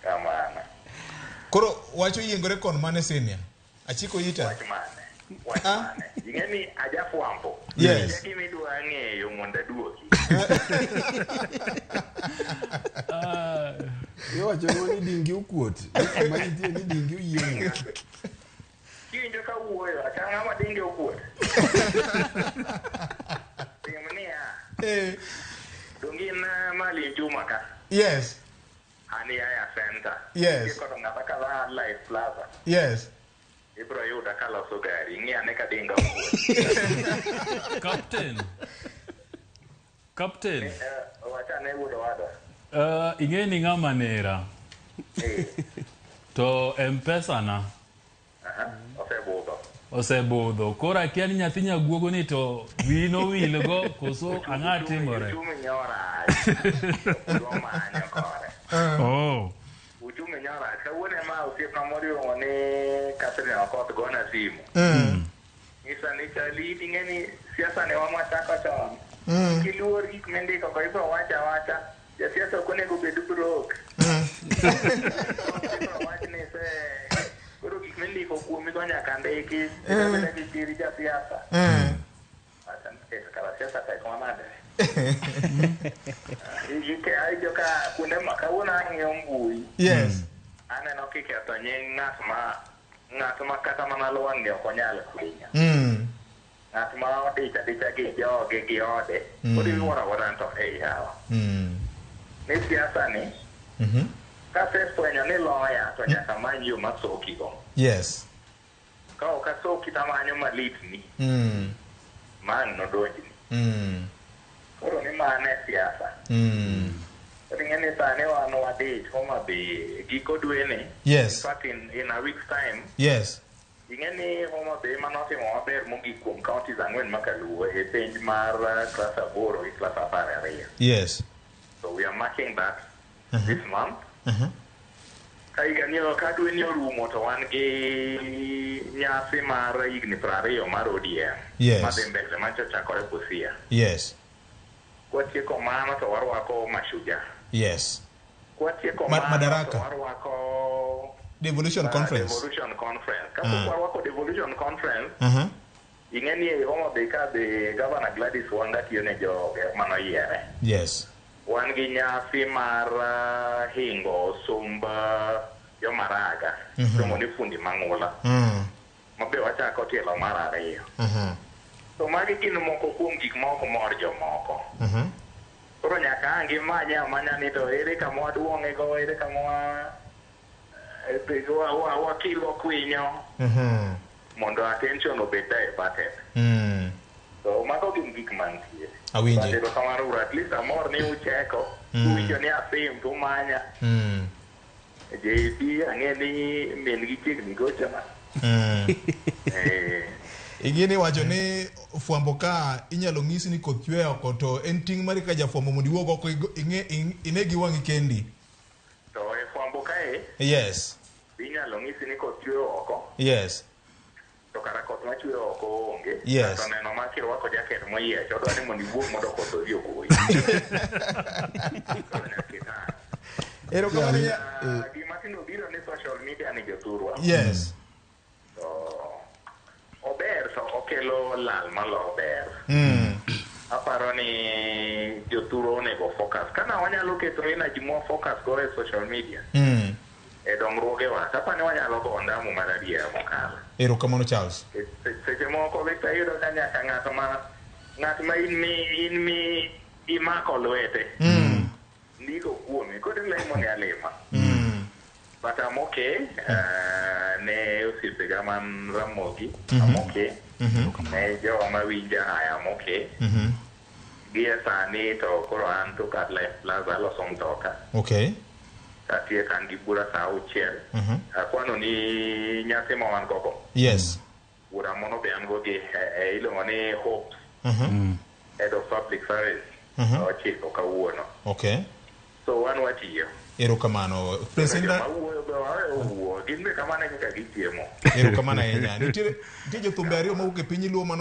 Kamana. Koro wacho yiengore kon mane senior. Achiko ita. Wach mane. Ingeni aja fuambo. Yes. Kimi dwa ng'eyo mondo aduoki. Yo wacho ni dingi ukuot. Ma nitie ni dingi uyiengo. Kiwinjo ka wuoyo achanga ma dingi ukuot. Timnia. Dongi na mali Juma ka. Yes. Ani ya center. Yes. Kiko ngata kala Life Plaza. Yes. Ibro yuda kala so gari ng'iane ka dinga ukuot. Captain. Wacha ne wudo wada. Ingeni ng'ama nera. To M-Pesa na. Osebudho. Koro akia ni nyathi nyaguogo ni to wino wilgo koso ang'a timore. Uchumi nyora. Manyo kore. Uchumi nyora. Kawuone ma usiep na moriwo ni Catherine Okoth gona simu. Isa ni chali tingeni siasa ne wama chako chon. Kiluor gik mendiko ko ibro wacha. Ya siasa konego bedu brok. Koro gik mendiko kuomi go nyaka ndiki. Eka gitiri ja siasa. Kala siasa tek manade. Ike ajo ka kunde makawuna ng'io mbui. Yes. Aneno kiketho nying ng'at ma kata mana lwang'ni ok onyal kwinyo. Ng'at ma odicha gi joge gi ode. Kodi iwuora to yawa. Ni siasa ni. Ka fwenyo ni loya to nyaka manyo yo masoki go. Yes. Ka ok asoki tamanyo malitni. Man no donjni. Koro ni mane siasa. Ringeni sane wan wadich Homa Bay giko dwene. Yes. In fact in a week's time. Yes. Ingeni Homa Bay manotimo maber mogik kuom counties ang'wen makaluwo e penj mar class 8 gi class 12. Yes. So we are marking that this month. Kaiganyo kadweni orumo to wan gi nyasi mar higni 20 mar ODM. Yes. Madhi mbele machakore Busia. Yes. Kwatieko mano to warwako Mashujaa. Yes. Kwatieko mano Madaraka. to warwako Devolution Conference. Devolution Conference. Kapok warwako Devolution Conference. Ing'eni e Homa Bay ka be Governor Gladys Wanga tiyo ne joge manoyiere. Yes. Wan gi nyasi mar hingo sumba yo maraga. Somo ni fundi mang'ula. Mabe wachako tielo mar ariyo. So magi gin moko kuom gik moko mor jomoko. Koro nyaka angi manya ni to ere kama waduong'e go, ere kama wakilo kwinyo. Mondo attention obed diverted. So mago gin gik mantie. Awinjo. Pero kamaro at least amor ni ucheko. Uwinjo ni asim tumanya. JP ang'eni min gi chiegni gocha ma. Igini wacho ni fuambo ka inyalo ng'isi ni koth chwe oko to en ting' mari ka jafuambo mondo iwuog oko ine gi wang'i kendi. To e fuambo kae. Yes. Inyalo ng'isi ni koth chwe oko. Yes. To kara koth machwe oko onge. Yes. To neno ma kirwako jacket moyiech odwa ni mondo iwuog mondo koth odhi ogoyi. Erokamano. Gima tino biro ni social media ni jothurwa. Yes. Ober to okelo lal malo ber. Aparo ni jothuro onego focus. Kana wanyalo keto energy mo focus go e social media. E dongruoge wa. Tapa ni wanyalo go ondamo mar adiera mokalo. Erokamano Charles. Seche moko Victor yudo ka nyaka ng'at ma in mi imako lwete. Ndiko kuome. Kodi lemo ni alima. But I'm okay. Ne osipega man Ramogi. I'm okay. Ne jo mawinja I'm okay. Gia sani to koro an to kat Life Plaza loso mtoka. Okay. Katie kan gi bura sa auchiel. Kwano ni nyasi ma wan gogo. Yes. Bura mono be an go gi iluongo ni Hope. Head of Public Service. Ochiko kawuono. Okay. So wan watiyo. Erokamano. President Gin be kamane kaka gitiemo. Erokamano ahinya. Nitie jothumbe ariyo mawuok e piny Luo